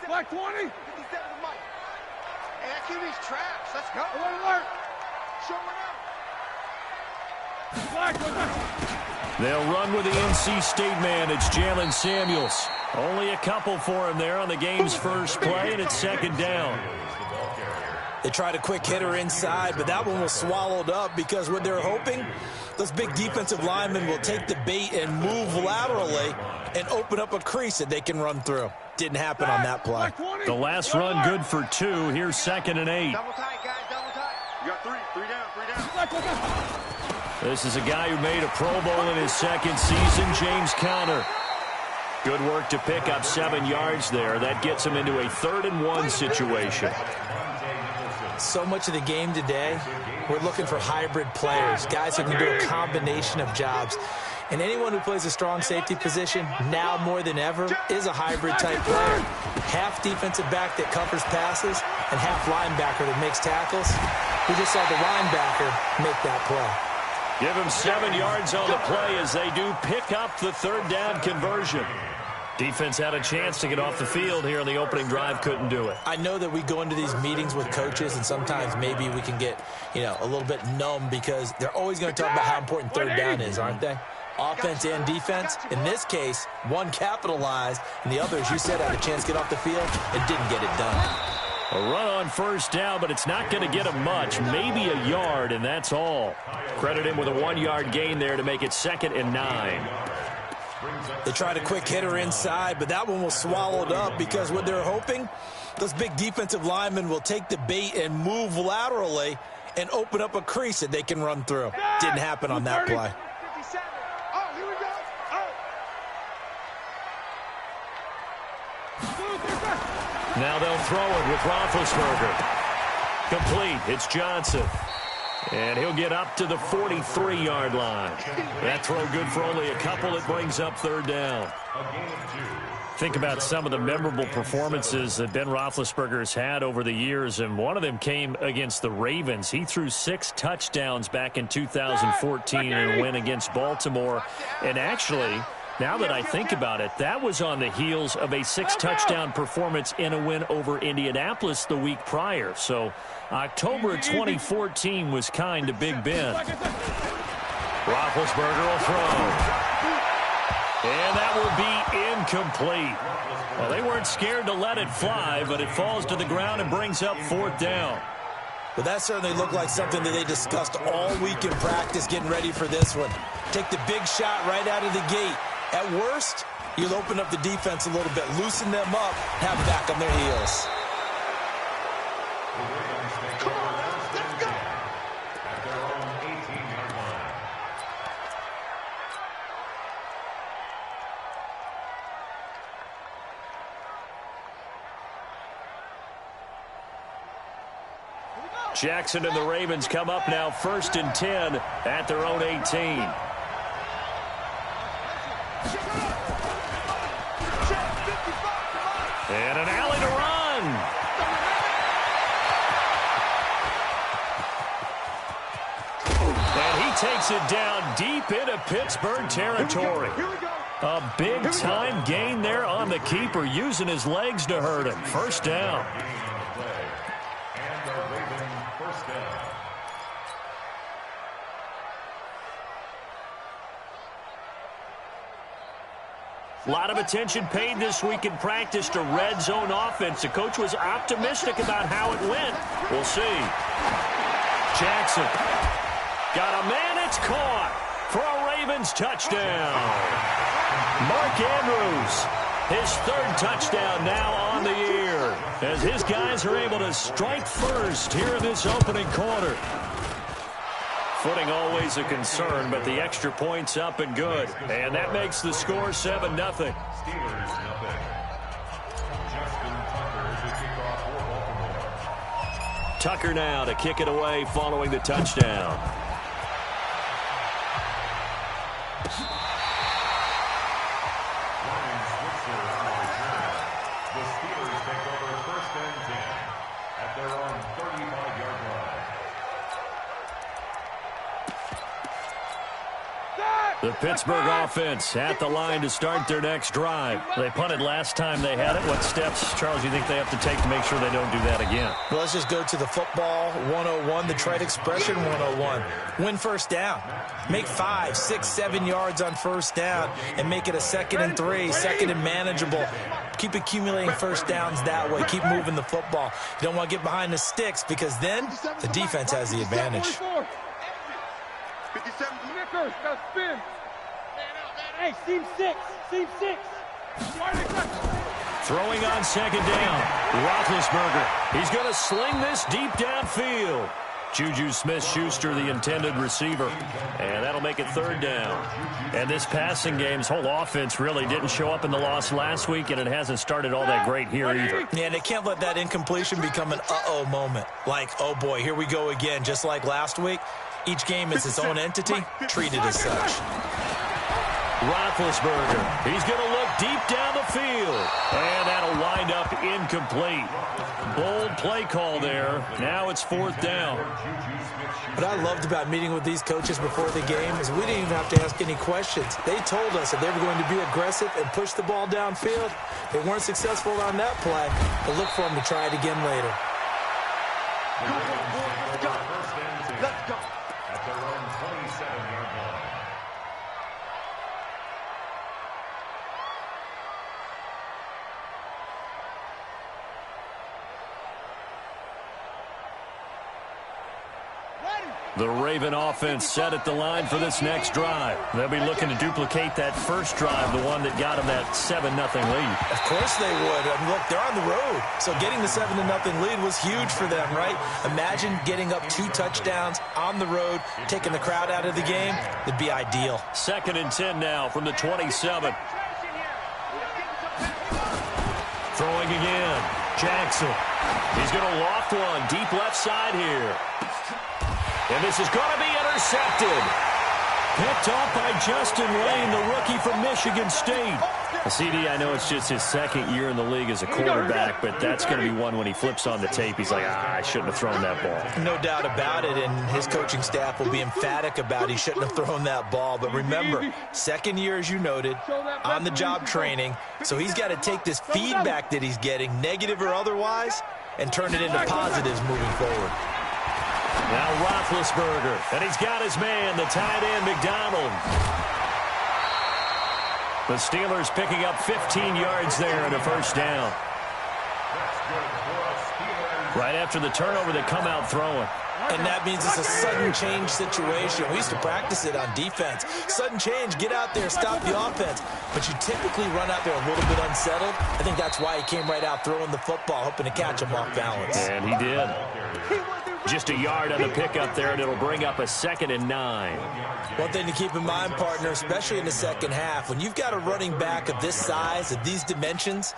Black 20. 57 Mike. Hey, that QB's trash. Let's go. Alert. Show it out. Black. They'll run with the NC State man. It's Jalen Samuels. Only a couple for him there on the game's first play, and it's second down. They tried a quick hitter inside, but that one was swallowed up because what they're hoping, those big defensive linemen will take the bait and move laterally and open up a crease that they can run through. Didn't happen on that play. The last run good for 2. Here's 2nd and 8. Double tight, guys. Double tight. You got 3. 3 down. 3 down. This is a guy who made a Pro Bowl in his second season, James Conner. Good work to pick up 7 yards there. That gets him into a 3rd and 1 situation. So much of the game today, we're looking for hybrid players, guys who can do a combination of jobs. And anyone who plays a strong safety position, now more than ever, is a hybrid-type player. Half defensive back that covers passes and half linebacker that makes tackles. We just saw the linebacker make that play. Give him 7 yards on the play as they do pick up the 3rd down conversion. Defense had a chance to get off the field here on the opening drive, couldn't do it. I know that we go into these meetings with coaches, and sometimes maybe we can get, a little bit numb because they're always going to talk about how important 3rd down is, aren't they? Offense and defense. In this case, one capitalized, and the other, as you said, had a chance to get off the field and didn't get it done. A run on 1st down, but it's not going to get him much, maybe a yard, and that's all. Credit him with a 1-yard gain there to make it 2nd and 9. They tried a quick hitter inside, but that one was swallowed up because what they're hoping, those big defensive linemen will take the bait and move laterally and open up a crease that they can run through. Didn't happen on that play. 57. Oh, here we go. Oh. Now they'll throw it with Roethlisberger. Complete. It's Johnson. And he'll get up to the 43-yard line. That throw good for only a couple. It brings up 3rd down. Think about some of the memorable performances that Ben Roethlisberger's had over the years, and one of them came against the Ravens. He threw 6 touchdowns back in 2014 in a win against Baltimore. And actually, now that I think about it, that was on the heels of a 6-touchdown performance in a win over Indianapolis the week prior. So October 2014 was kind to Big Ben. Roethlisberger will throw. And that will be incomplete. Well, they weren't scared to let it fly, but it falls to the ground and brings up 4th down. Well, that certainly looked like something that they discussed all week in practice getting ready for this one. Take the big shot right out of the gate. At worst, you'll open up the defense a little bit, loosen them up, have them back on their heels. Come on, let's go. At their own 18-yard line. Jackson and the Ravens come up now 1st and 10 at their own 18. And an alley to run. And he takes it down deep into Pittsburgh territory. A big-time gain there on the keeper, using his legs to hurt him. 1st down. A lot of attention paid this week in practice to red zone offense. The coach was optimistic about how it went. We'll see. Jackson got a man. It's caught for a Ravens touchdown. Mark Andrews, his 3rd touchdown now on the year, as his guys are able to strike first here in this opening quarter. Footing always a concern, but the extra point's up and good. And that makes the score 7-0. Steelers, nothing. Justin Tucker to kick off for Baltimore. Tucker now to kick it away following the touchdown. Ryan Switzer on the return. The Steelers take over 1st and 10 at their own 35-yard line. The Pittsburgh offense at the line to start their next drive. They punted last time they had it. What steps, Charles, do you think they have to take to make sure they don't do that again? Well, let's just go to the football 101, the trade expression 101. Win first down. Make 5, 6, 7 yards on first down and make it a 2nd and 3, 2nd and manageable. Keep accumulating first downs that way. Keep moving the football. You don't want to get behind the sticks because then the defense has the advantage. 57. Snickers, got spin. Hey, seam 6. Seam 6. Throwing on 2nd down. Roethlisberger. He's going to sling this deep downfield. Juju Smith-Schuster, the intended receiver. And that'll make it 3rd down. And this passing game's whole offense really didn't show up in the loss last week, and it hasn't started all that great here either. Yeah, and they can't let that incompletion become an uh-oh moment. Like, oh boy, here we go again, just like last week. Each game is its own entity, treated as such. Roethlisberger, he's going to look deep down the field. And that'll wind up incomplete. Bold play call there. Now it's 4th down. What I loved about meeting with these coaches before the game is we didn't even have to ask any questions. They told us that they were going to be aggressive and push the ball downfield. They weren't successful on that play, but look for them to try it again later. Let's go. At their own 27-yard line. The Raven offense set at the line for this next drive. They'll be looking to duplicate that first drive, the one that got them that 7-0 lead. Of course they would. I mean, look, they're on the road. So getting the 7-0 lead was huge for them, right? Imagine getting up 2 touchdowns on the road, taking the crowd out of the game. It'd be ideal. 2nd and 10 now from the 27. Throwing again. Jackson. He's going to loft one deep left side here. And this is going to be intercepted. Picked off by Justin Lane, the rookie from Michigan State. CD, I know it's just his 2nd year in the league as a quarterback, but that's going to be one when he flips on the tape. He's like, I shouldn't have thrown that ball. No doubt about it, and his coaching staff will be emphatic about he shouldn't have thrown that ball. But remember, 2nd year, as you noted, on-the-job training, so he's got to take this feedback that he's getting, negative or otherwise, and turn it into positives moving forward. Now Roethlisberger, and he's got his man, the tight end, McDonald. The Steelers picking up 15 yards there and a first down. Right after the turnover, they come out throwing. And that means it's a sudden change situation. We used to practice it on defense. Sudden change, get out there, stop the offense. But you typically run out there a little bit unsettled. I think that's why he came right out throwing the football, hoping to catch him off balance. And he did. Just a yard on the pickup there, and it'll bring up a 2nd and 9. One thing to keep in mind, partner, especially in the second half, when you've got a running back of this size, of these dimensions,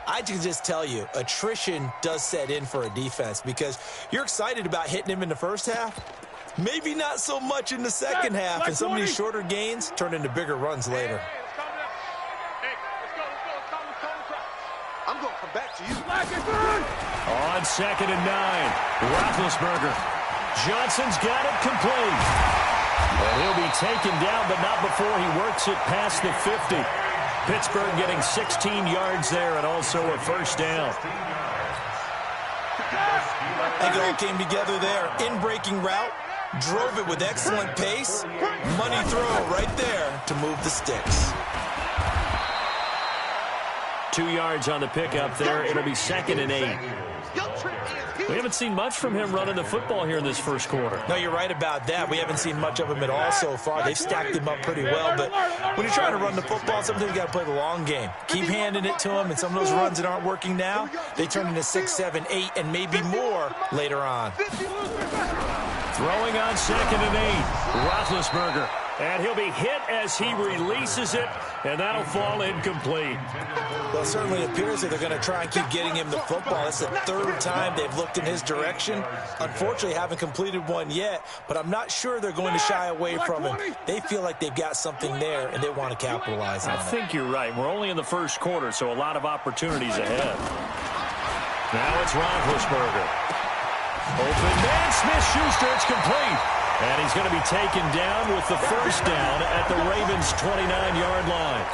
I can just tell you, attrition does set in for a defense because you're excited about hitting him in the first half. Maybe not so much in the second half, and some of these shorter gains turn into bigger runs later. I'm going to come back to you. On 2nd and 9, Roethlisberger. Johnson's got it complete. And he'll be taken down, but not before he works it past the 50. Pittsburgh getting 16 yards there and also a first down. I think it all came together there. In-breaking route, drove it with excellent pace. Money throw right there to move the sticks. 2 yards on the pickup there. It'll be 2nd and 8. We haven't seen much from him running the football here in this first quarter. No, you're right about that. We haven't seen much of him at all so far. They've stacked him up pretty well, but when you're trying to run the football, sometimes you got to play the long game. Keep handing it to him, and some of those runs that aren't working now, they turn into 6, 7, 8, and maybe more later on. Throwing on 2nd and 8, Roethlisberger. And he'll be hit as he releases it, and that'll fall incomplete. Well, it certainly appears that they're going to try and keep getting him the football. It's the 3rd time they've looked in his direction. Unfortunately, haven't completed one yet, but I'm not sure they're going to shy away from him. They feel like they've got something there, and they want to capitalize on it. I think you're right. We're only in the first quarter, so a lot of opportunities ahead. Now it's Roethlisberger. Open man, Smith-Schuster, it's complete. And he's going to be taken down with the first down at the Ravens' 29-yard line.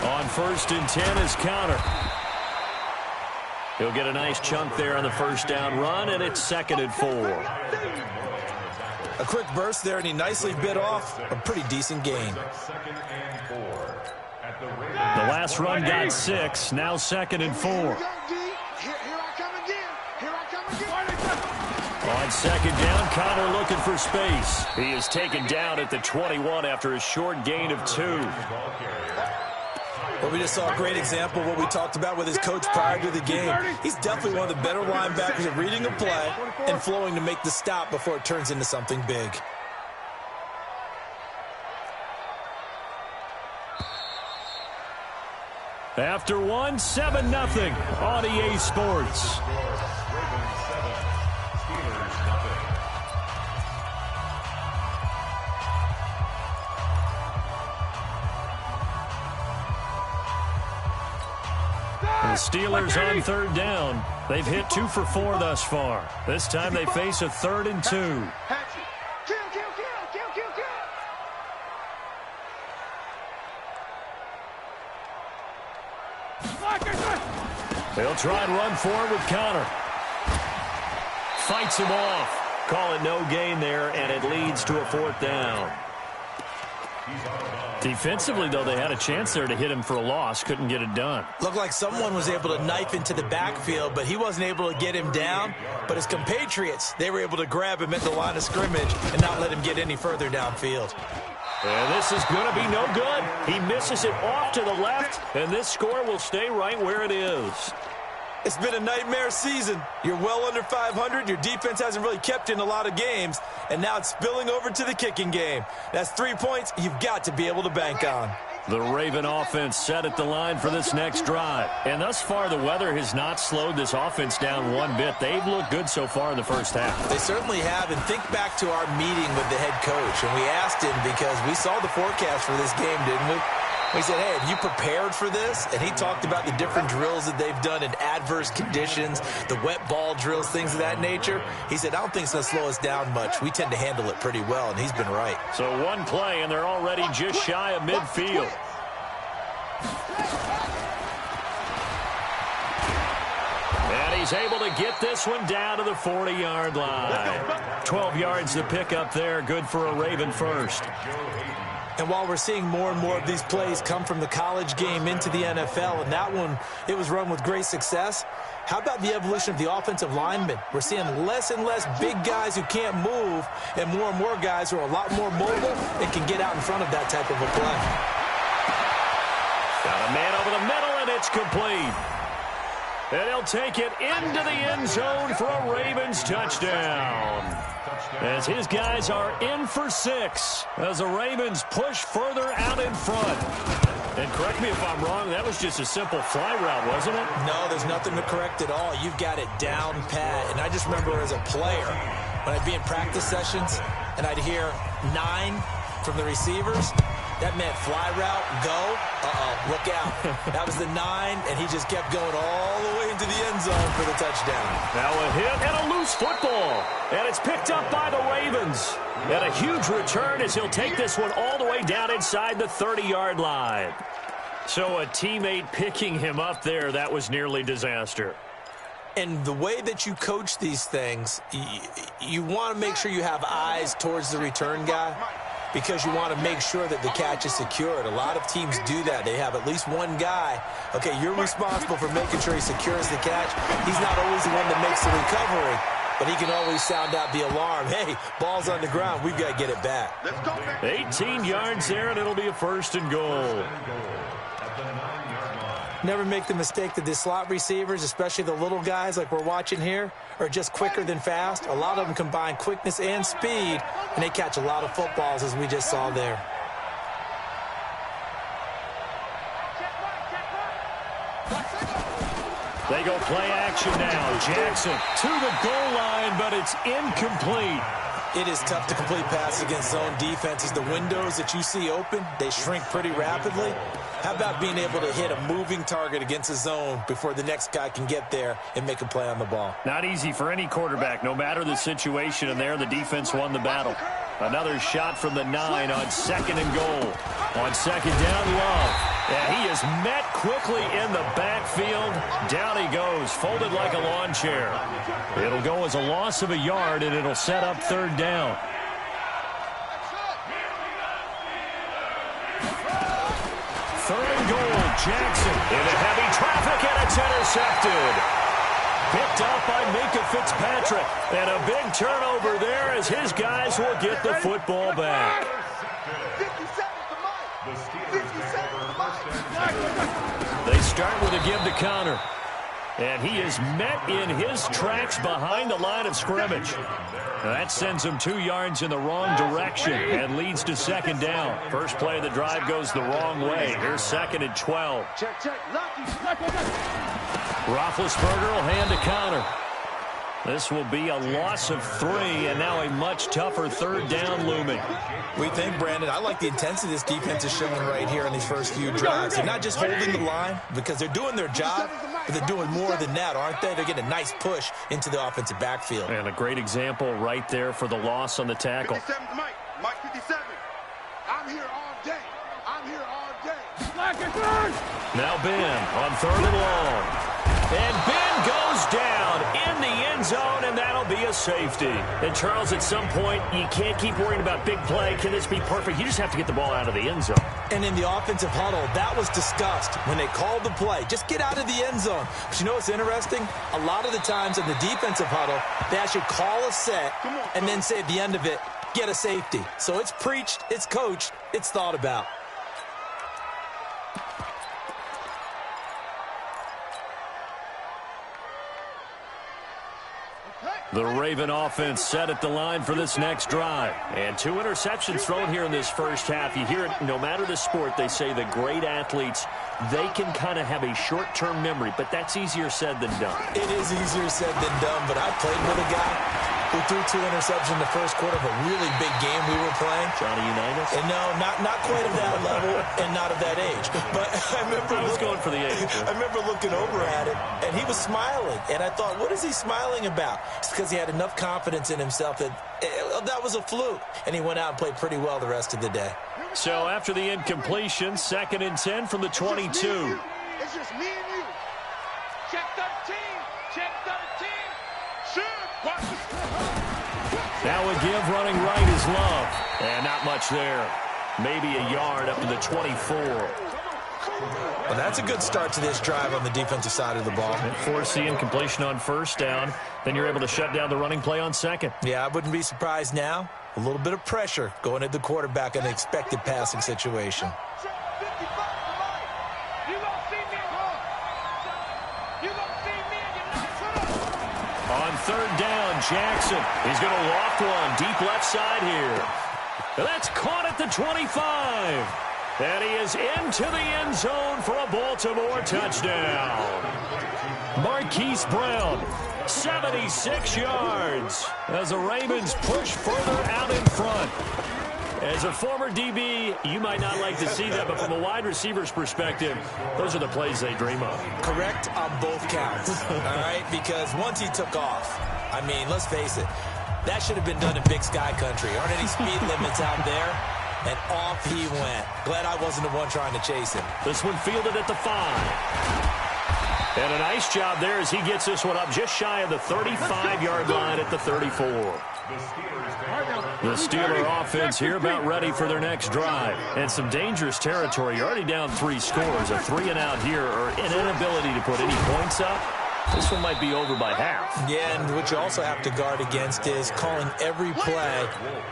On 1st and 10 is Counter. He'll get a nice chunk there on the first down run, and it's 2nd and 4. A quick burst there, and he nicely bit off a pretty decent gain. The last run got 6, now 2nd and 4. Here I come again. Here I come again. On 2nd down, Connor looking for space. He is taken down at the 21 after a short gain of 2. Well, we just saw a great example of what we talked about with his coach prior to the game. He's definitely one of the better linebackers at reading a play and flowing to make the stop before it turns into something big. After 1, 7-0 on EA Sports. The Steelers on 3rd down. They've hit 2 for 4 thus far. This time they face a 3rd and 2. They'll try and run forward with Connor. Fights him off. Call it no gain there, and it leads to a 4th down. Defensively, though, they had a chance there to hit him for a loss. Couldn't get it done. Looked like someone was able to knife into the backfield, but he wasn't able to get him down. But his compatriots, they were able to grab him at the line of scrimmage and not let him get any further downfield. And this is going to be no good. He misses it off to the left, and this score will stay right where it is. It's been a nightmare season. You're well under 500. Your defense hasn't really kept you in a lot of games, and now it's spilling over to the kicking game. That's 3 points you've got to be able to bank on. The Raven offense set at the line for this next drive. And thus far, the weather has not slowed this offense down one bit. They've looked good so far in the first half. They certainly have. And think back to our meeting with the head coach. And we asked him, because we saw the forecast for this game, didn't we? We said, hey, have you prepared for this? And he talked about the different drills that they've done in adverse conditions, the wet ball drills, things of that nature. He said, I don't think it's going to slow us down much. We tend to handle it pretty well, and he's been right. So one play, and they're already just shy of midfield. And he's able to get this one down to the 40-yard line. 12 yards to pick up there. Good for a Raven first. And while we're seeing more and more of these plays come from the college game into the NFL, and that one, it was run with great success, how about the evolution of the offensive linemen? We're seeing less and less big guys who can't move and more guys who are a lot more mobile and can get out in front of that type of a play. Got a man over the middle, and it's complete. And he'll take it into the end zone for a Ravens touchdown. As his guys are in for 6 as the Ravens push further out in front. And correct me if I'm wrong, that was just a simple fly route, wasn't it? No, there's nothing to correct at all. You've got it down pat. And I just remember as a player, when I'd be in practice sessions and I'd hear 9 from the receivers, that meant fly route, go, look out. That was the 9, and he just kept going all the way into the end zone for the touchdown. Now a hit and a loose football. And it's picked up by the Ravens. And a huge return as he'll take this one all the way down inside the 30-yard line. So a teammate picking him up there, that was nearly disaster. And the way that you coach these things, you want to make sure you have eyes towards the return guy, because you want to make sure that the catch is secured. A lot of teams do that. They have at least one guy. Okay, you're responsible for making sure he secures the catch. He's not always the one that makes the recovery, but he can always sound out the alarm. Hey, ball's on the ground. We've got to get it back. 18 yards there, and it'll be a 1st and goal. Never make the mistake that the slot receivers, especially the little guys like we're watching here, are just quicker than fast. A lot of them combine quickness and speed, and they catch a lot of footballs, as we just saw there. They go play action now. Jackson to the goal line, but it's incomplete. It is tough to complete passes against zone defenses. The windows that you see open, they shrink pretty rapidly. How about being able to hit a moving target against a zone before the next guy can get there and make a play on the ball? Not easy for any quarterback, no matter the situation, and there the defense won the battle. Another shot from the 9 on 2nd and goal. On 2nd down, Love. And he is met quickly in the backfield. Down he goes, folded like a lawn chair. It'll go as a loss of a yard, and it'll set up 3rd down. Third and goal, Jackson into heavy traffic, and it's intercepted. Picked up by Minka Fitzpatrick. And a big turnover there as his guys will get the football back. They start with a give to Connor. And he is met in his tracks behind the line of scrimmage. That sends him 2 yards in the wrong direction and leads to 2nd down. First play of the drive goes the wrong way. Here's 2nd and 12. Roethlisberger will hand to Connor. This will be a loss of 3, and now a much tougher 3rd down looming. We think, Brandon, I like the intensity this defense is showing right here in these first few drives. They're not just holding the line because they're doing their job, but they're doing more than that, aren't they? They're getting a nice push into the offensive backfield. And a great example right there for the loss on the tackle. 57 to Mike 57. I'm here all day. I'm here all day. Now Ben on 3rd and long. And Ben goes down in the end zone, and that'll be a safety. And, Charles, at some point, you can't keep worrying about big play. Can this be perfect? You just have to get the ball out of the end zone. And in the offensive huddle, that was discussed when they called the play. Just get out of the end zone. But you know what's interesting? A lot of the times in the defensive huddle, they actually call a set and then say at the end of it, get a safety. So it's preached, it's coached, it's thought about. The Raven offense set at the line for this next drive. And 2 interceptions thrown here in this first half. You hear it, no matter the sport, they say the great athletes, they can kind of have a short-term memory, but that's easier said than done. It is easier said than done, but I played with a guy who threw 2 interceptions in the first quarter of a really big game we were playing. Johnny Unitas? And no, not quite of that level and not of that age. But I was going for the age. I remember looking over at him, and he was smiling. And I thought, what is he smiling about? It's because he had enough confidence in himself that that was a fluke. And he went out and played pretty well the rest of the day. So after the incompletion, 2nd and 10 from the 22. It's just me and you. Check 13. Check 13. Shoot. Now a give running right is Love. And not much there. Maybe a yard up to the 24. Well, that's a good start to this drive on the defensive side of the ball. Force the incompletion on 1st down. Then you're able to shut down the running play on 2nd. Yeah, I wouldn't be surprised now. A little bit of pressure going at the quarterback in an expected passing situation. On 3rd down, Jackson. He's going to loft one deep left side here. That's caught at the 25. And he is into the end zone for a Baltimore touchdown. Marquise Brown, 76 yards as the Ravens push further out in front. As a former DB, you might not like to see that, but from a wide receiver's perspective, those are the plays they dream of. Correct on both counts, all right? Because once he took off, I mean, let's face it, that should have been done in Big Sky Country. Aren't any speed limits out there? And off he went. Glad I wasn't the one trying to chase him. This one fielded at the 5. And a nice job there as he gets this one up just shy of the 35-yard line at the 34. The Steeler offense here about ready for their next drive. And some dangerous territory. You're already down 3 scores. A 3-and-out here or an inability to put any points up. This one might be over by half. Yeah, and what you also have to guard against is calling every play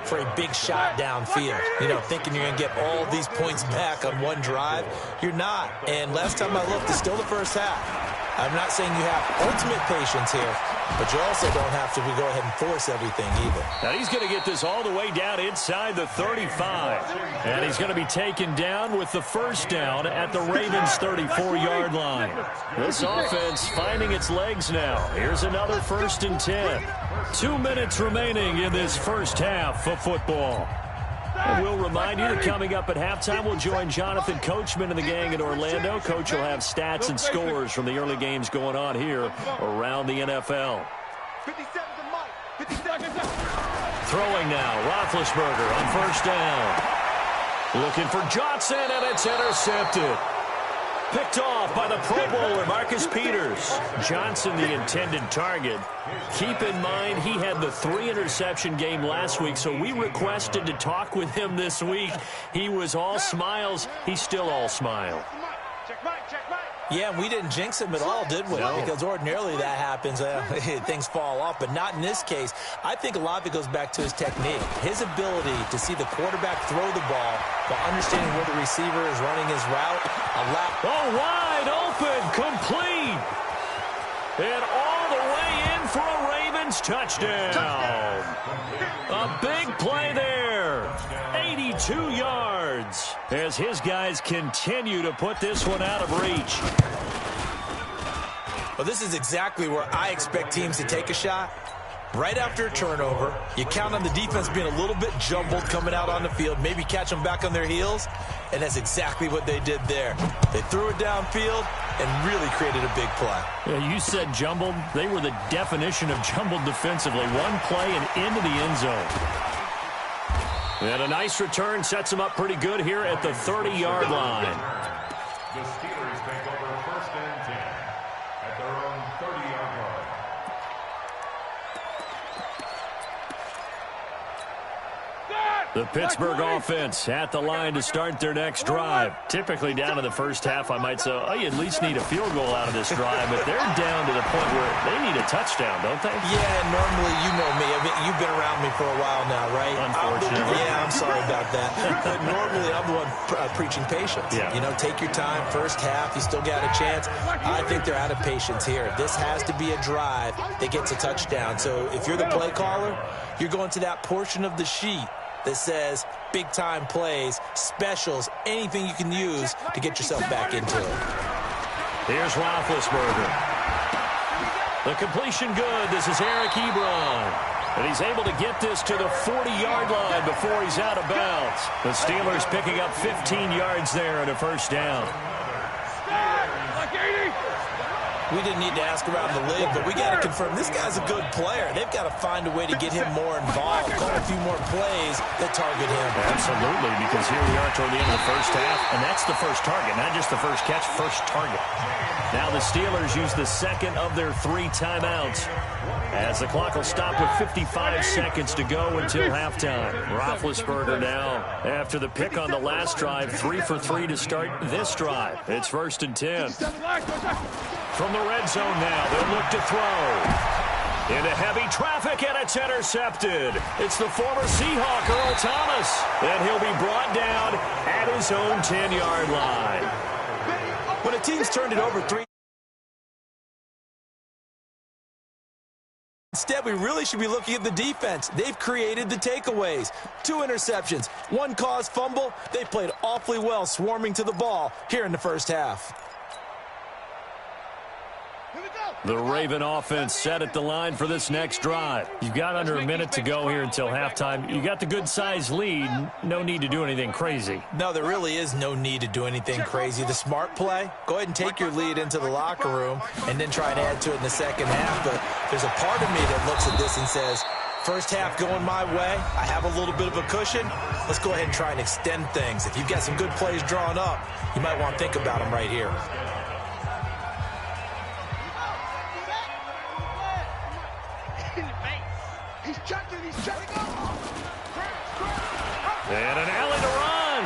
for a big shot downfield. You know, thinking you're going to get all these points back on one drive. You're not. And last time I looked, it's still the first half. I'm not saying you have ultimate patience here, but you also don't have to go ahead and force everything either. Now he's going to get this all the way down inside the 35. And he's going to be taken down with the 1st down at the Ravens' 34-yard line. This offense finding its legs now. Here's another 1st and 10. 2 minutes remaining in this first half of football. And we'll remind you that coming up at halftime, we'll join Jonathan Coachman and the gang in Orlando. Coach will have stats and scores from the early games going on here around the NFL. 57 to Mike. 57. Throwing now, Roethlisberger on first down. Looking for Johnson, and it's intercepted. Picked off by the Pro Bowler, Marcus Peters. Johnson, the intended target. Keep in mind, he had the 3-interception game last week, so we requested to talk with him this week. He was all smiles. He's still all smile. Check Mike. Yeah, and we didn't jinx him at all, did we? No. Because ordinarily that happens. Things fall off, but not in this case. I think a lot of it goes back to his technique. His ability to see the quarterback throw the ball while understanding where the receiver is running his route. Wide open, complete. And all the way in for a Ravens touchdown. A big play there. 82 yards as his guys continue to put this one out of reach. Well, this is exactly where I expect teams to take a shot. Right after a turnover, you count on the defense being a little bit jumbled coming out on the field, maybe catch them back on their heels, and that's exactly what they did there. They threw it downfield and really created a big play. Yeah, you said jumbled. They were the definition of jumbled defensively. One play and into the end zone. And a nice return sets them up pretty good here at the 30-yard line. The Steelers take over first and 10 at their own 30-yard line. The Pittsburgh offense at the line to start their next drive. Typically down in the first half, I might say, oh, you at least need a field goal out of this drive, but they're down to the point where they need a touchdown, don't they? Yeah, normally, you know me. I mean, you've been around me for a while now, right? Unfortunately. I'm sorry about that. But normally, I'm the one preaching patience. Yeah. You know, take your time. First half, you still got a chance. I think they're out of patience here. This has to be a drive that gets a touchdown. So if you're the play caller, you're going to that portion of the sheet that says big-time plays, specials, anything you can use to get yourself back into it. Here's Roethlisberger. The completion good. This is Eric Ebron. And he's able to get this to the 40-yard line before he's out of bounds. The Steelers picking up 15 yards there and a first down. We didn't need to ask around the league, but we got to confirm this guy's a good player. They've got to find a way to get him more involved, call a few more plays that target him. Absolutely, because here we are toward the end of the first half, and that's the first target, not just the first catch, first target. Now the Steelers use the second of their 3 timeouts as the clock will stop with 55 seconds to go until halftime. Roethlisberger now, after the pick on the last drive, 3 for 3 to start this drive. It's first and 10. From the red zone now, they'll look to throw. Into heavy traffic, and it's intercepted. It's the former Seahawk, Earl Thomas. And he'll be brought down at his own 10-yard line. When a team's turned it over 3, instead, we really should be looking at the defense. They've created the takeaways. 2 interceptions, 1 caused fumble. They played awfully well swarming to the ball here in the first half. The Raven offense set at the line for this next drive. You've got under a minute to go here until halftime. You got the good-sized lead. No need to do anything crazy. No, there really is no need to do anything crazy. The smart play, go ahead and take your lead into the locker room and then try and add to it in the second half. But there's a part of me that looks at this and says, first half going my way, I have a little bit of a cushion. Let's go ahead and try and extend things. If you've got some good plays drawn up, you might want to think about them right here. He's checking. And an alley to run.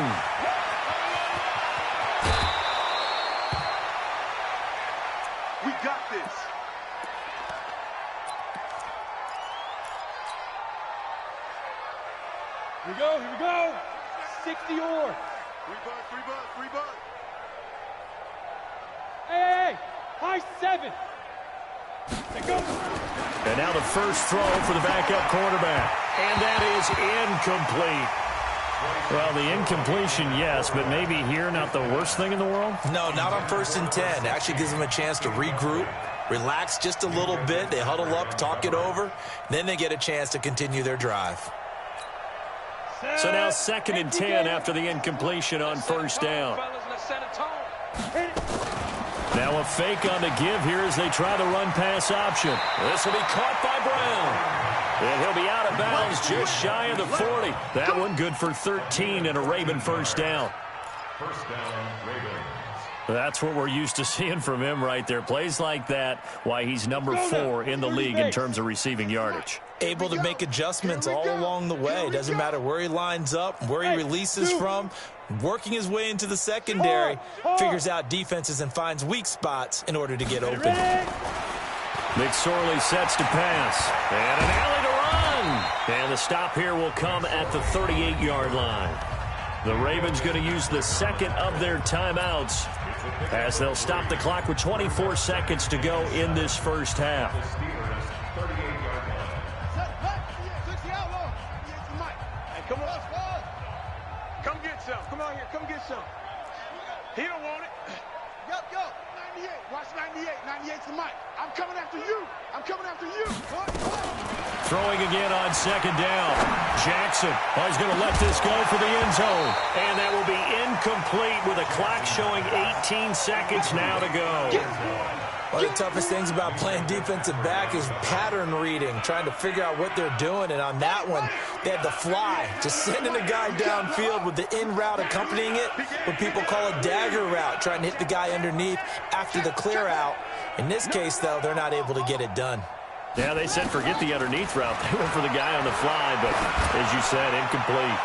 We got this. Here we go, here we go. 60 or. 3 bud. Hey, high 7. There goes. And now the first throw for the backup quarterback. And that is incomplete. Well, the incompletion, yes, but maybe here not the worst thing in the world? No, not on first and 10. Actually gives them a chance to regroup, relax just a little bit. They huddle up, talk it over. Then they get a chance to continue their drive. So now 2nd and 10 after the incompletion on first down. Now a fake on the give here as they try the run-pass option. This will be caught by Brown. And he'll be out of bounds just shy of the 40. That one good for 13 and a Raven first down. First down, Ravens. That's what we're used to seeing from him right there. Plays like that, why he's number 4 in the league in terms of receiving yardage. Able to make adjustments all along the way. Doesn't matter where he lines up, where he releases from. Working his way into the secondary, figures out defenses and finds weak spots in order to get open. McSorley sets to pass. And an alley to run. And the stop here will come at the 38-yard line. The Ravens going to use the second of their timeouts as they'll stop the clock with 24 seconds to go in this first half. Come on. Come get some. Come on here. Come get some. He don't want it. Yo. 98. Watch 98. 98's the mic. I'm coming after you. I'm coming after you. Throwing again on second down. Jackson is going to let this go for the end zone. And that will be incomplete with a clock showing 18 seconds now to go. One of the toughest things about playing defensive back is pattern reading, trying to figure out what they're doing. And on that one, they had the fly, just sending a guy downfield with the in route accompanying it, what people call a dagger route, trying to hit the guy underneath after the clear out. In this case, though, they're not able to get it done. Yeah, they said forget the underneath route. They went for the guy on the fly, but as you said, incomplete.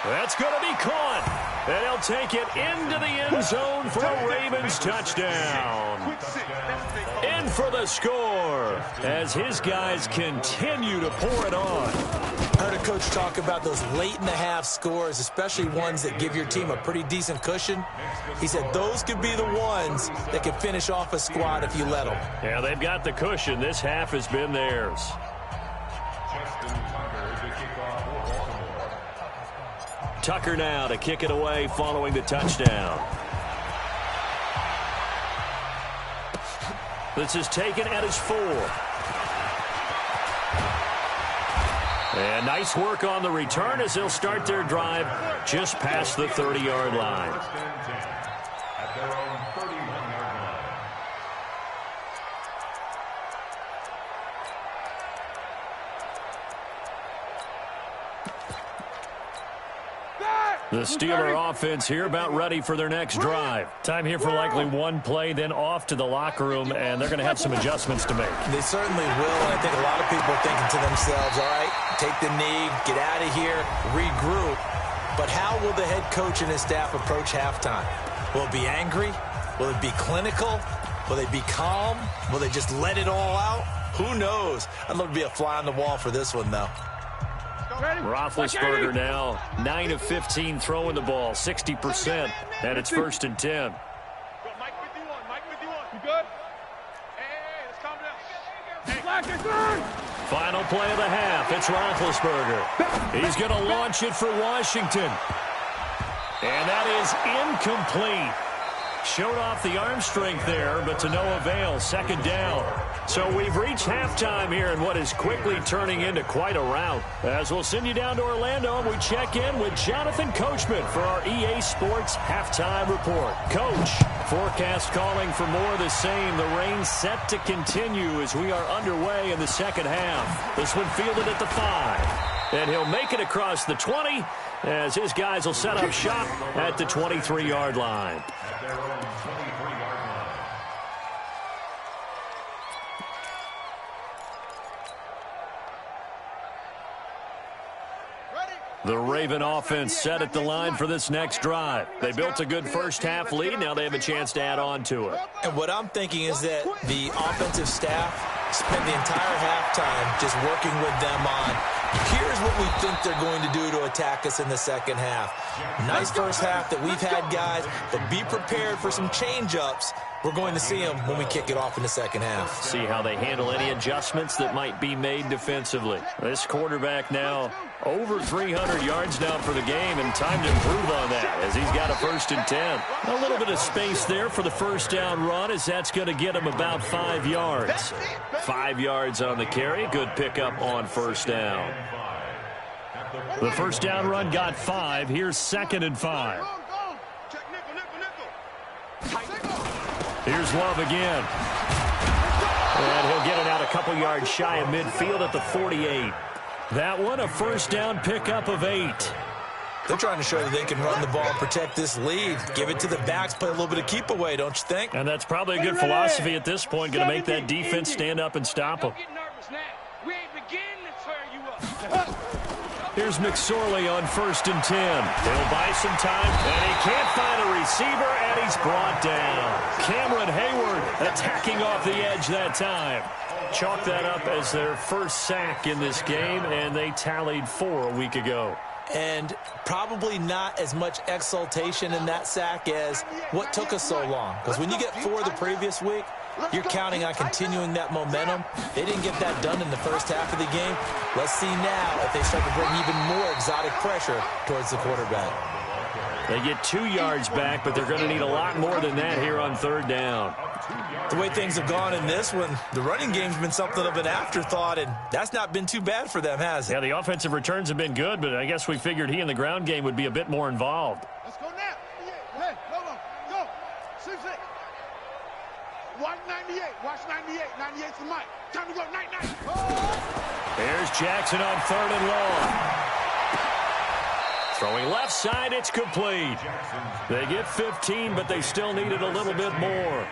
That's going to be caught. And he'll take it into the end zone for a Ravens touchdown. In for the score as his guys continue to pour it on. I heard a coach talk about those late-in-the-half scores, especially ones that give your team a pretty decent cushion. He said those could be the ones that could finish off a squad if you let them. Yeah, they've got the cushion. This half has been theirs. Tucker now to kick it away following the touchdown. This is taken at his 4. And nice work on the return as they'll start their drive just past the 30-yard line. At their own 31-yard line. The Steeler offense here about ready for their next drive. Time here for likely one play, then off to the locker room, and they're going to have some adjustments to make. They certainly will, and I think a lot of people are thinking to themselves, all right, take the knee, get out of here, regroup. But how will the head coach and his staff approach halftime? Will it be angry? Will it be clinical? Will they be calm? Will they just let it all out? Who knows? I'd love to be a fly on the wall for this one, though. Roethlisberger now 9 of 15 throwing the ball, 60%, and it's 1st and 10. Mike 51. You good? Hey, let's calm down. Final play of the half. It's Roethlisberger. He's going to launch it for Washington. And that is incomplete. Showed off the arm strength there, but to no avail. 2nd down. So we've reached halftime here in what is quickly turning into quite a rout. As we'll send you down to Orlando, and we check in with Jonathan Coachman for our EA Sports Halftime Report. Coach, forecast calling for more of the same. The rain set to continue as we are underway in the second half. This one fielded at the 5. And he'll make it across the 20 as his guys will set up shop at the 23-yard line. At their own 23-yard line. The Raven offense set at the line for this next drive. They built a good first half lead. Now they have a chance to add on to it. And what I'm thinking is that the offensive staff spent the entire halftime just working with them on, here's what we think they're going to do to attack us in the second half. Nice first half that we've had, guys, but be prepared for some change-ups we're going to see them when we kick it off in the second half. See how they handle any adjustments that might be made defensively. This quarterback now over 300 yards now for the game, and time to improve on that as he's got a 1st and 10. A little bit of space there for the first down run, as that's going to get him about 5 yards. 5 yards on the carry. Good pickup on 1st down. The first down run got 5. Here's 2nd and 5. Here's Love again. And he'll get it out a couple yards shy of midfield at the 48. That one, a first down pickup of 8. They're trying to show that they can run the ball and protect this lead. Give it to the backs, play a little bit of keep away, don't you think? And that's probably a good philosophy at this point. Going to make that defense stand up and stop them. Here's McSorley on 1st and 10. He'll buy some time, and he can't find a receiver, and he's brought down. Cameron Hayward attacking off the edge that time. Chalk that up as their first sack in this game, and they tallied 4 a week ago. And probably not as much exultation in that sack as what took us so long. Because when you get 4 the previous week, you're counting on continuing that momentum. They didn't get that done in the first half of the game. Let's see now if they start to bring even more exotic pressure towards the quarterback. They get 2 yards back, but they're going to need a lot more than that here on 3rd down. The way things have gone in this one, the running game's been something of an afterthought, and that's not been too bad for them, has it? Yeah, the offensive returns have been good, but I guess we figured he in the ground game would be a bit more involved. Let's go now. Hey, hold on. Go. 6-6. Watch 98. Watch 98. 98's the mic. Time to go. 99. Oh! There's Jackson on 3rd and long. Throwing left side, it's complete. They get 15, but they still needed a little bit more.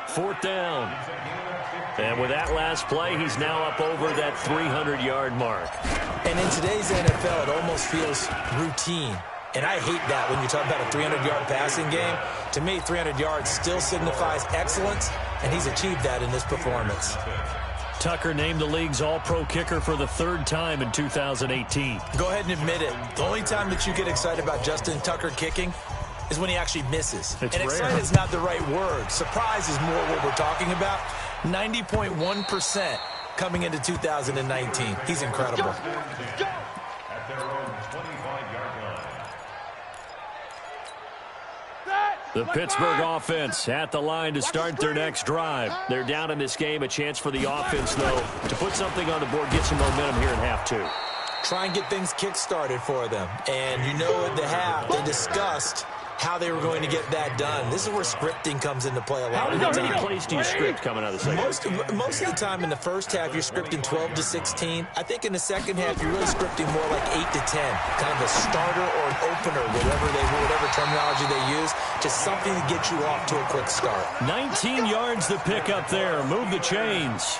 4th down. And with that last play, he's now up over that 300-yard mark. And in today's NFL, it almost feels routine. And I hate that when you talk about a 300-yard passing game. To me, 300 yards still signifies excellence, and he's achieved that in this performance. Tucker named the league's all-pro kicker for the 3rd time in 2018. Go ahead and admit it. The only time that you get excited about Justin Tucker kicking is when he actually misses. It's and excited is not the right word. Surprise is more what we're talking about. 90.1% coming into 2019. He's incredible. At their own 25-yard line. The Pittsburgh offense at the line to start their next drive. They're down in this game. A chance for the offense, though, to put something on the board, get some momentum here in half 2. Try and get things kick-started for them. And you know at the half, they discussed how they were going to get that done. This is where scripting comes into play a lot of the time. How many plays do you script coming out of the second? Most of the time in the first half, you're scripting 12 to 16. I think in the second half, you're really scripting more like 8 to 10. Kind of a starter or an opener, whatever terminology they use. Just something to get you off to a quick start. 19 yards the pick up there. Move the chains.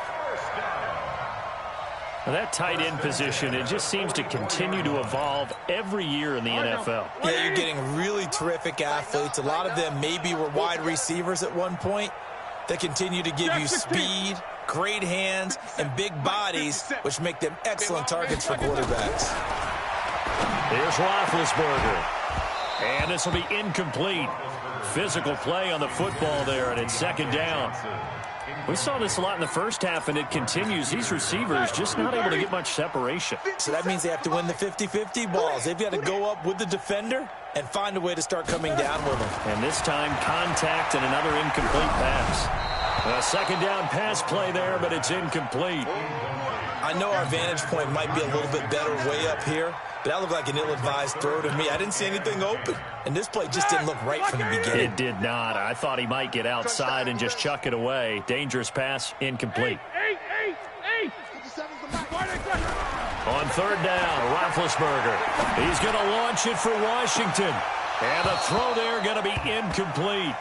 Now that tight end position, it just seems to continue to evolve every year in the NFL. Yeah, you're getting really terrific athletes. A lot of them maybe were wide receivers at one point. They continue to give you speed, great hands, and big bodies, which make them excellent targets for quarterbacks. Here's Roethlisberger. And this will be incomplete. Physical play on the football there, and it's 2nd down. We saw this a lot in the first half, and it continues. These receivers just not able to get much separation. So that means they have to win the 50-50 balls. They've got to go up with the defender and find a way to start coming down with them. And this time, contact and another incomplete pass. A 2nd down pass play there, but it's incomplete. I know our vantage point might be a little bit better way up here, but that looked like an ill-advised throw to me. I didn't see anything open, and this play just didn't look right from the beginning. It did not. I thought he might get outside and just chuck it away. Dangerous pass, incomplete. On 3rd down, Roethlisberger. He's going to launch it for Washington. And the throw there going to be incomplete.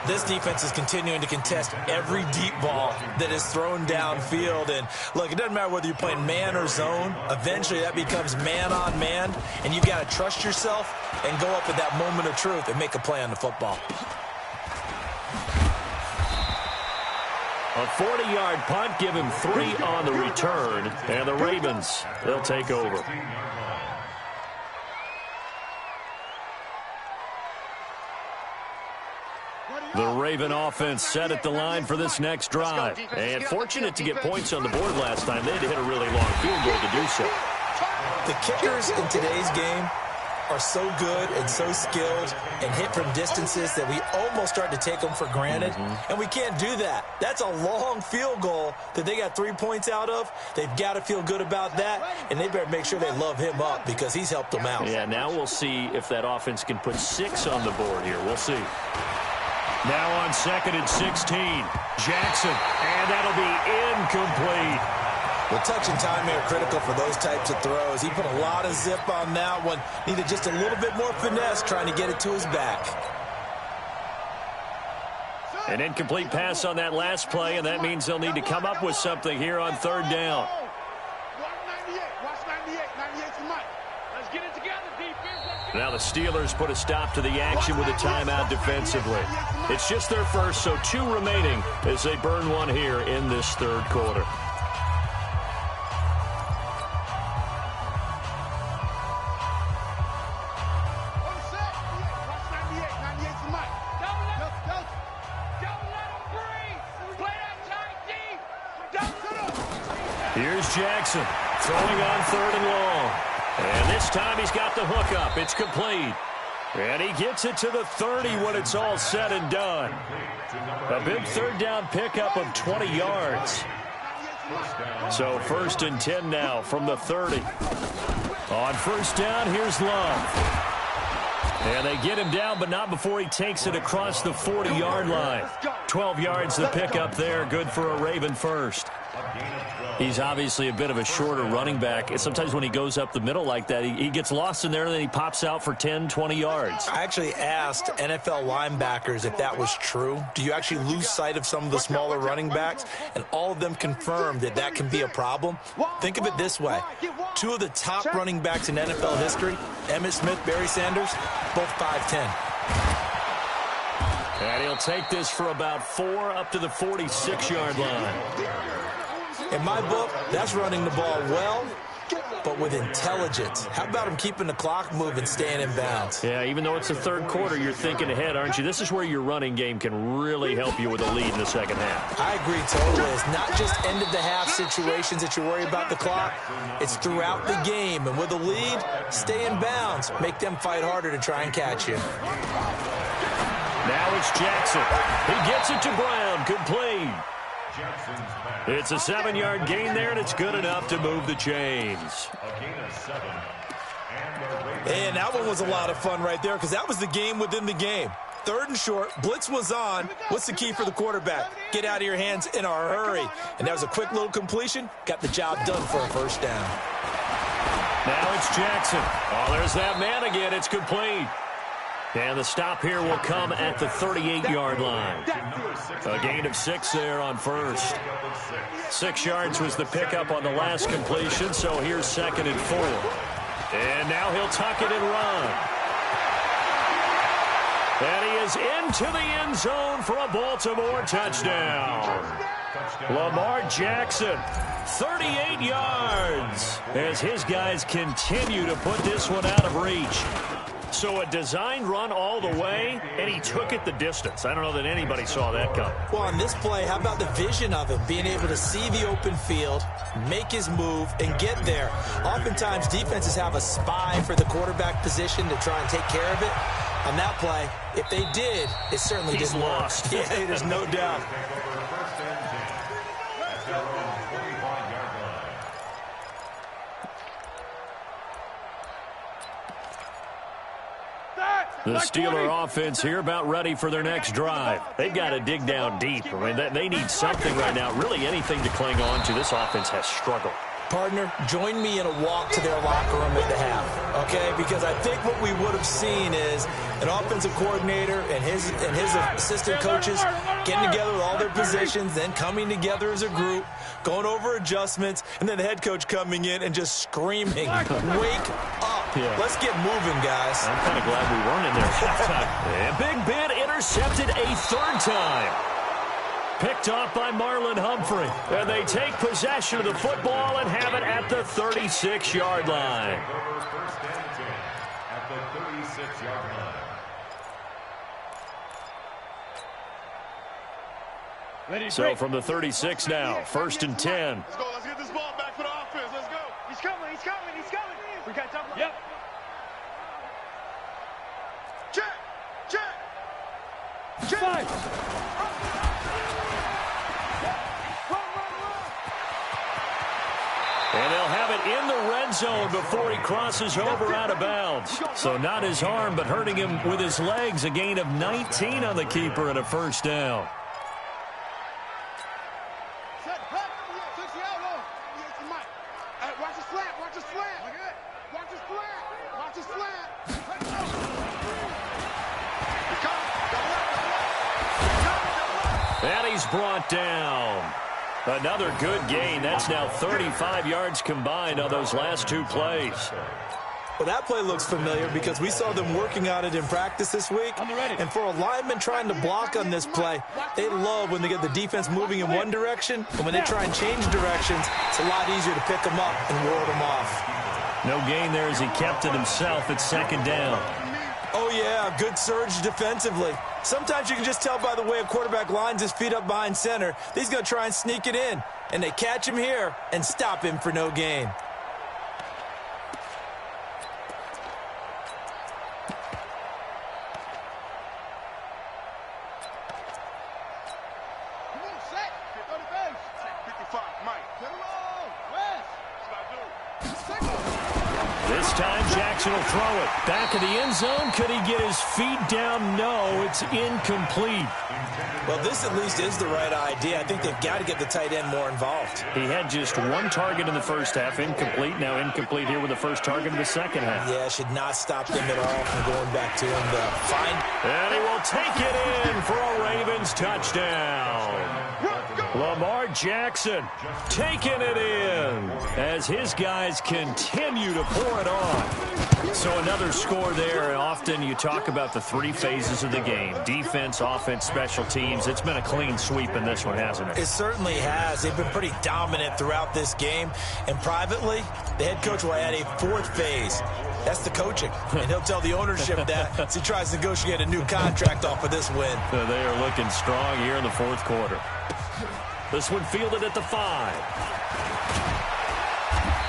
This defense is continuing to contest every deep ball that is thrown downfield. And look, it doesn't matter whether you're playing man or zone. Eventually that becomes man on man. And you've got to trust yourself and go up at that moment of truth and make a play on the football. A 40-yard punt, give him 3 on the return. And the Ravens, they'll take over. The Raven offense set at the line for this next drive. And fortunate to get points on the board last time. They had to hit a really long field goal to do so. The kickers in today's game are so good and so skilled and hit from distances that we almost start to take them for granted. And we can't do that. That's a long field goal that they got 3 points out of. They've got to feel good about that, and they better make sure they love him up because he's helped them out. Yeah, now we'll see if that offense can put 6 on the board here. We'll see. Now on 2nd and 16, Jackson, and that'll be incomplete. Well, touch and timing are critical for those types of throws. He put a lot of zip on that one. Needed just a little bit more finesse trying to get it to his back. An incomplete pass on that last play, and that means they'll need to come up with something here on 3rd down. Watch 98. 98's the mic. Let's get it together, defense. Now the Steelers put a stop to the action with a timeout defensively. It's just their first, so 2 remaining as they burn one here in this 3rd quarter. Here's Jackson throwing on 3rd and long. And this time he's got the hook up. It's complete. And he gets it to the 30 when it's all said and done. A big 3rd down pickup of 20 yards. So 1st and 10 now from the 30. On 1st down, here's Love. And they get him down, but not before he takes it across the 40-yard line. 12 yards the pickup there. Good for a Raven first. He's obviously a bit of a shorter running back. And sometimes when he goes up the middle like that, he gets lost in there, and then he pops out for 10, 20 yards. I actually asked NFL linebackers if that was true. Do you actually lose sight of some of the smaller running backs? And all of them confirmed that that can be a problem. Think of it this way. 2 of the top running backs in NFL history, Emmitt Smith, Barry Sanders, both 5'10". And he'll take this for about 4 up to the 46-yard line. In my book, that's running the ball well, but with intelligence. How about him keeping the clock moving, staying in bounds? Yeah, even though it's the 3rd quarter, you're thinking ahead, aren't you? This is where your running game can really help you with a lead in the 2nd half. I agree totally. It's not just end-of-the-half situations that you worry about the clock. It's throughout the game. And with a lead, stay in bounds. Make them fight harder to try and catch you. Now it's Jackson. He gets it to Brown. Complete. It's a 7-yard gain there, and it's good enough to move the chains. And that one was a lot of fun right there because that was the game within the game. 3rd and short, blitz was on. What's the key for the quarterback? Get out of your hands in a hurry. And that was a quick little completion. Got the job done for a 1st down. Now it's Jackson. Oh, there's that man again. It's complete. And the stop here will come at the 38-yard line. A gain of 6 there on 1st. 6 yards was the pickup on the last completion, so here's 2nd and 4. And now he'll tuck it and run. And he is into the end zone for a Baltimore touchdown. Lamar Jackson, 38 yards, as his guys continue to put this one out of reach. So a designed run all the way, and he took it the distance. I don't know that anybody saw that coming. Well, on this play, how about the vision of him? Being able to see the open field, make his move, and get there. Oftentimes, defenses have a spy for the quarterback position to try and take care of it. On that play, if they did, it certainly didn't lost. Yeah, there's no doubt. The Steeler offense here about ready for their next drive. They've got to dig down deep. I mean, they need something right now, really anything to cling on to. This offense has struggled. Partner, join me in a walk to their locker room at the half, okay? Because I think what we would have seen is an offensive coordinator and his assistant coaches getting together with all their positions, then coming together as a group, going over adjustments, and then the head coach coming in and just screaming, wake up. Yeah. Let's get moving, guys. I'm kind of glad we weren't in there at halftime. And Big Ben intercepted a 3rd time. Picked off by Marlon Humphrey. And they take possession of the football and have it at the 36-yard line. So from the 36 now, 1st and 10. Let's go. Let's get this ball back for the offense. Let's go. He's coming. He's coming. He's coming. We got double. Yep. Check. Check. Check. 5. And they'll have it in the red zone before he crosses over out of bounds. So not his arm, but hurting him with his legs. A gain of 19 on the keeper and a 1st down. Watch the slant. Watch the slant. Watch the slant. Watch the slant. And he's brought down. Another good gain. That's now 35 yards combined on those last 2 plays. Well, that play looks familiar because we saw them working on it in practice this week. And for a lineman trying to block on this play, they love when they get the defense moving in one direction. And when they try and change directions, it's a lot easier to pick them up and ward them off. No gain there as he kept it himself at 2nd down. Oh, yeah, good surge defensively. Sometimes you can just tell by the way a quarterback lines his feet up behind center. He's going to try and sneak it in. And they catch him here and stop him for no gain. This time Jackson will throw it. Back of the end zone. Could he get his feet down? No, it's incomplete. Well, this at least is the right idea. I think they've got to get the tight end more involved. He had just 1 target in the first half. Incomplete. Now incomplete here with the first target in the second half. Yeah, should not stop them at all from going back to him to find. And he will take it in for a Ravens touchdown. Lamar Jackson taking it in as his guys continue to pour it on. So another score there. Often you talk about the 3 phases of the game. Defense, offense, special teams. It's been a clean sweep in this one, hasn't it? It certainly has. They've been pretty dominant throughout this game. And privately, the head coach will add a 4th phase. That's the coaching. And he'll tell the ownership that as he tries to negotiate a new contract off of this win. So they are looking strong here in the 4th quarter. This one fielded at the 5.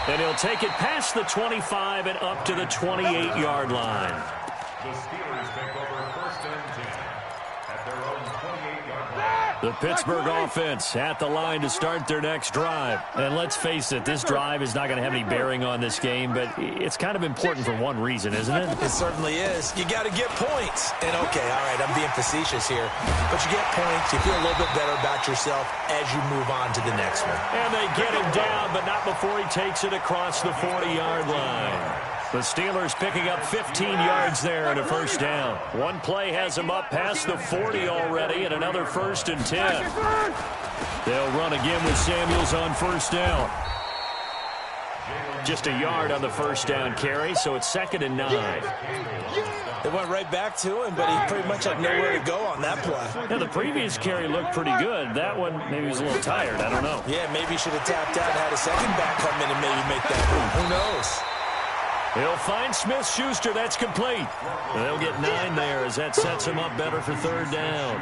And he'll take it past the 25 and up to the 28-yard line. The Steelers take over 1st and 10 at their own 28-yard line. The Pittsburgh offense at the line to start their next drive. And let's face it, this drive is not going to have any bearing on this game, but it's kind of important for one reason, isn't it? It certainly is. You got to get points. And, okay, all right, I'm being facetious here. But you get points, you feel a little bit better about yourself as you move on to the next one. And they get him down, but not before he takes it across the 40-yard line. The Steelers picking up 15 yards there and a 1st down. One play has them up past the 40 already and another 1st and 10. They'll run again with Samuels on 1st down. Just a yard on the 1st down carry, so it's 2nd and 9. They went right back to him, but he pretty much had nowhere to go on that play. Now, the previous carry looked pretty good. That one, maybe he was a little tired. I don't know. Yeah, maybe he should have tapped out and had a second back come in and maybe make that move. Who knows? He'll find Smith-Schuster. That's complete. They'll get 9 there as that sets him up better for 3rd down.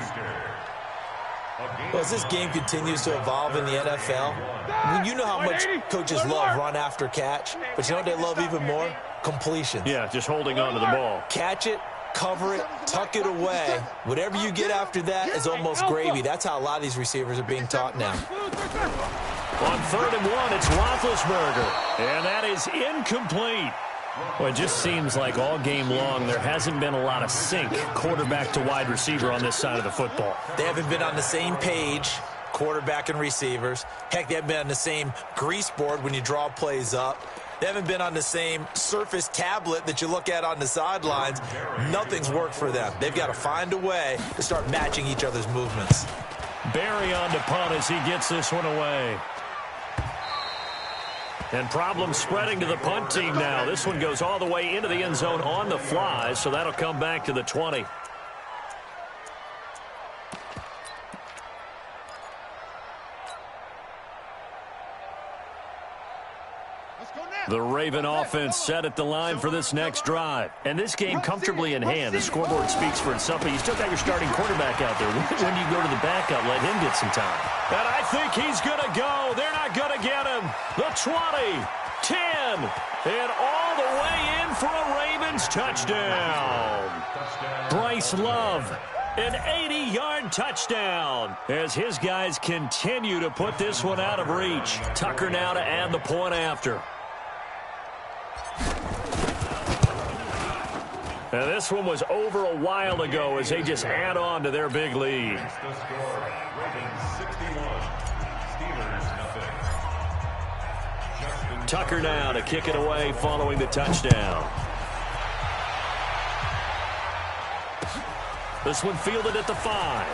Well, as this game continues to evolve in the NFL, you know how much coaches love run after catch, but you know what they love even more? Completions. Yeah, just holding on to the ball. Catch it, cover it, tuck it away. Whatever you get after that is almost gravy. That's how a lot of these receivers are being taught now. On 3rd and 1, it's Roethlisberger, and that is incomplete. Well, it just seems like all game long there hasn't been a lot of sync quarterback to wide receiver on this side of the football. They haven't been on the same page, quarterback and receivers. Heck, they haven't been on the same grease board when you draw plays up. They haven't been on the same Surface tablet that you look at on the sidelines. Nothing's worked for them. They've got to find a way to start matching each other's movements. Barry on to punt as he gets this one away. And problems spreading to the punt team now. This one goes all the way into the end zone on the fly, so that'll come back to the 20. The Raven offense set at the line for this next drive. And this game comfortably in hand. The scoreboard speaks for itself, but you still got your starting quarterback out there. When you go to the backup, let him get some time. And I think he's going to go. They're not going to get him. The 20, 10, and all the way in for a Ravens touchdown. Bryce Love, an 80-yard touchdown as his guys continue to put this one out of reach. Tucker now to add the point after. Now this one was over a while ago as they just add on to their big lead. The score, Ravens 61, Steelers nothing. Tucker now to kick it away following the touchdown. This one fielded at the 5.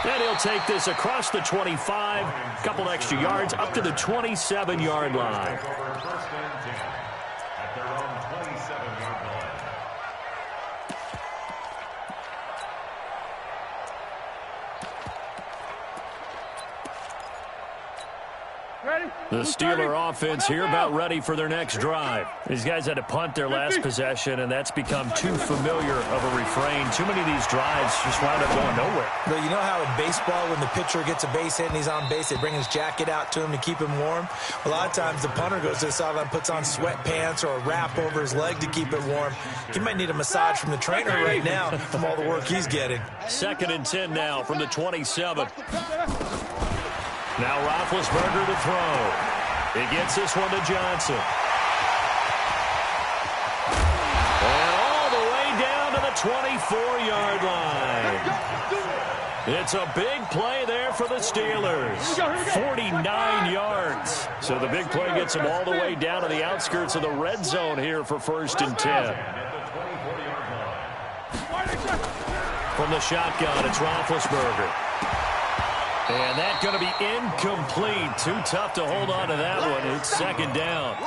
And he'll take this across the 25, a couple extra yards up to the 27-yard line. First and 10 at their own 27-yard line. Ready? The Steeler offense here about ready for their next drive. These guys had to punt their last possession, and that's become too familiar of a refrain. Too many of these drives just wound up going nowhere. Well, you know how in baseball when the pitcher gets a base hit and he's on base, they bring his jacket out to him to keep him warm? A lot of times the punter goes to the sideline, puts on sweatpants or a wrap over his leg to keep it warm. He might need a massage from the trainer right now from all the work he's getting. 2nd and 10 now from the 27. Now Roethlisberger to throw. He gets this one to Johnson. And all the way down to the 24-yard line. It's a big play there for the Steelers. 49 yards. So the big play gets them all the way down to the outskirts of the red zone here for 1st and 10. From the shotgun, it's Roethlisberger. And that's going to be incomplete. Too tough to hold on to that one. It's 2nd down.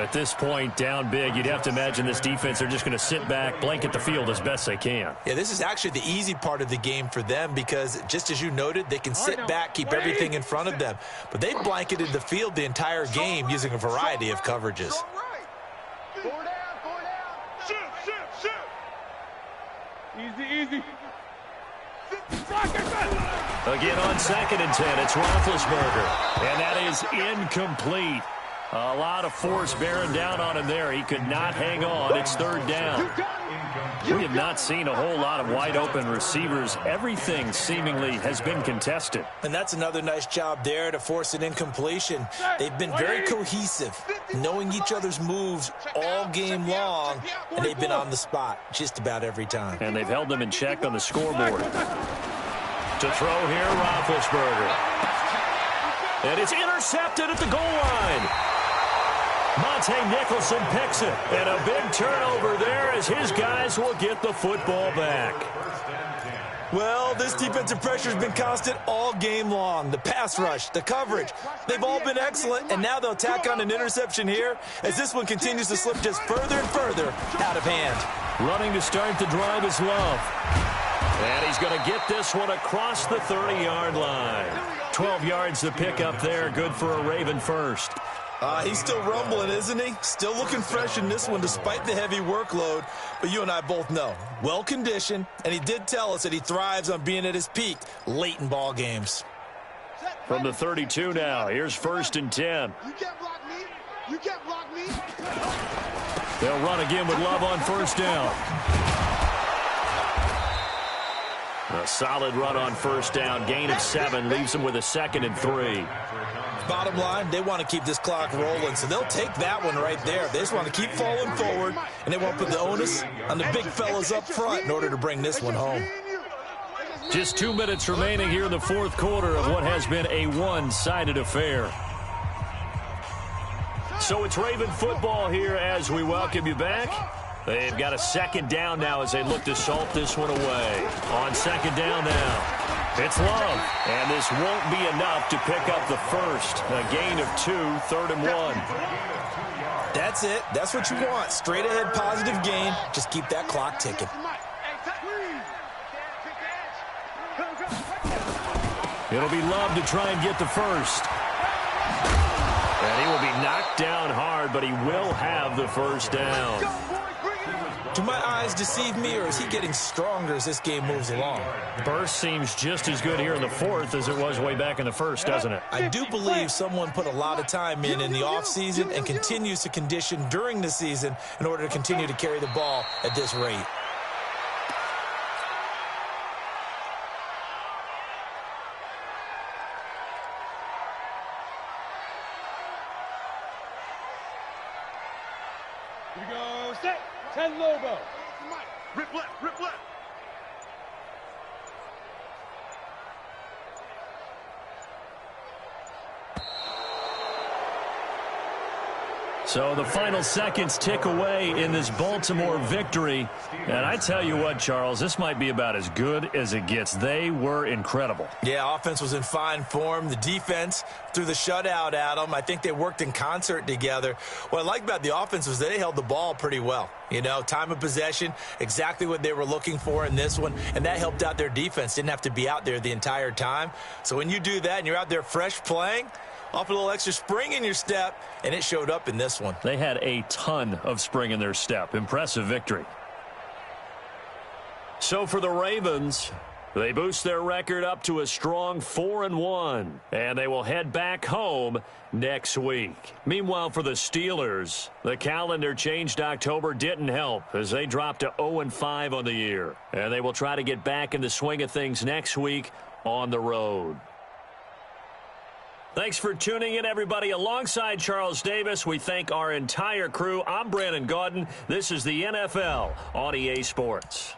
At this point, down big, you'd have to imagine this defense are just going to sit back, blanket the field as best they can. Yeah, this is actually the easy part of the game for them because, just as you noted, they can sit back, keep everything in front of them. But they've blanketed the field the entire game using a variety of coverages. Easy. Again on 2nd and 10, it's Roethlisberger. And that is incomplete. A lot of force bearing down on him there. He could not hang on. It's 3rd down. We have not seen a whole lot of wide-open receivers. Everything seemingly has been contested. And that's another nice job there to force an incompletion. They've been very cohesive, knowing each other's moves all game long, and they've been on the spot just about every time. And they've held them in check on the scoreboard. To throw here, Roethlisberger. And it's intercepted at the goal line. Monte Nicholson picks it. And a big turnover there as his guys will get the football back. Well, this defensive pressure has been constant all game long. The pass rush, the coverage, they've all been excellent, and now they'll tack on an interception here as this one continues to slip just further and further out of hand. Running to start the drive is Love. And he's going to get this one across the 30-yard line. 12 yards to pick up there. Good for a Raven first. He's still rumbling, isn't he? Still looking fresh in this one despite the heavy workload. But you and I both know, well-conditioned, and he did tell us that he thrives on being at his peak late in ball games. From the 32 now, here's 1st and 10. You can't block me. You can't block me. They'll run again with Love on 1st down. A solid run on 1st down. Gain of 7 leaves him with a 2nd and 3. Bottom line, they want to keep this clock rolling, so they'll take that one right there. They just want to keep falling forward, and they won't put the onus on the big fellas up front in order to bring this one home. Just 2 minutes remaining here in the 4th quarter of what has been a one-sided affair. So it's Raven football here as we welcome you back. They've got a 2nd down now as they look to salt this one away. On 2nd down now. It's Love, and this won't be enough to pick up the first. A gain of 2, 3rd and 1. That's it. That's what you want. Straight ahead positive gain. Just keep that clock ticking. It'll be Love to try and get the first. And he will knocked down hard, but he will have the first down. Do my eyes deceive me, or is he getting stronger as this game moves along? Burst seems just as good here in the fourth as it was way back in the first, doesn't it? I do believe someone put a lot of time in the offseason and continues to condition during the season in order to continue to carry the ball at this rate. Here we go, set. 10 Lobo. Rip left, rip left. So the final seconds tick away in this Baltimore victory. And I tell you what, Charles, this might be about as good as it gets. They were incredible. Yeah, offense was in fine form. The defense threw the shutout at them. I think they worked in concert together. What I like about the offense was they held the ball pretty well. You know, time of possession, exactly what they were looking for in this one, and that helped out their defense. Didn't have to be out there the entire time. So when you do that and you're out there fresh playing, off a little extra spring in your step, and it showed up in this one. They had a ton of spring in their step. Impressive victory. So for the Ravens, they boost their record up to a strong 4-1, and they will head back home next week. Meanwhile, for the Steelers, the calendar changed October didn't help as they dropped to 0-5 on the year, and they will try to get back in the swing of things next week on the road. Thanks for tuning in, everybody. Alongside Charles Davis, we thank our entire crew. I'm Brandon Gaudin. This is the NFL on EA Sports.